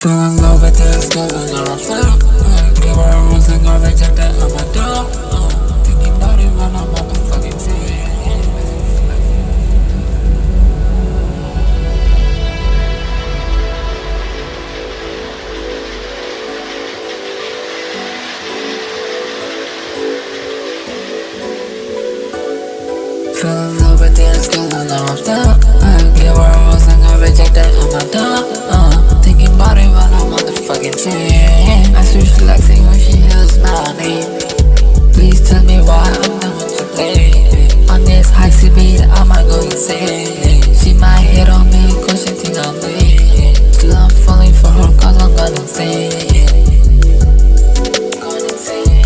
Fell in love with this girl and now I'm stuck. Give her a rose and garbage like that on my door. Thinking about it when I'm on the fucking scene. Fell in love with this girl and now I'm stuck. Give her a rose and garbage like that on my door. Thinking about it when I'm on the fucking scene. I switch relaxing when she hears my name. Please tell me why I'm the one to blame. On this high speed beat, I might go insane. She might hit on me cause she think I'm me. Still I'm falling for her cause I'm gone insane. Gone insane.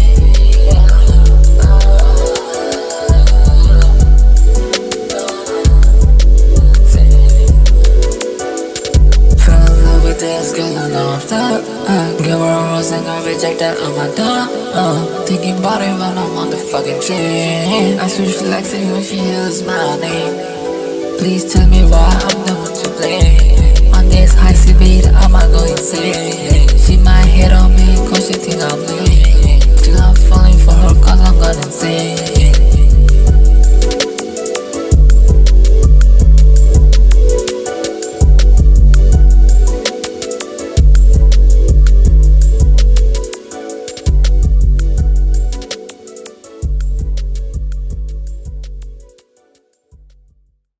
This girl and now I'm stuck. Give her a rose and I reject that on my door. Thinking about it when I'm on the fucking train. I switch relaxing when she hears my name. Please tell me why I'm the one to blame. On this high speed beat, I might go insane. She might hit on me cause she think I'm me. Still I'm falling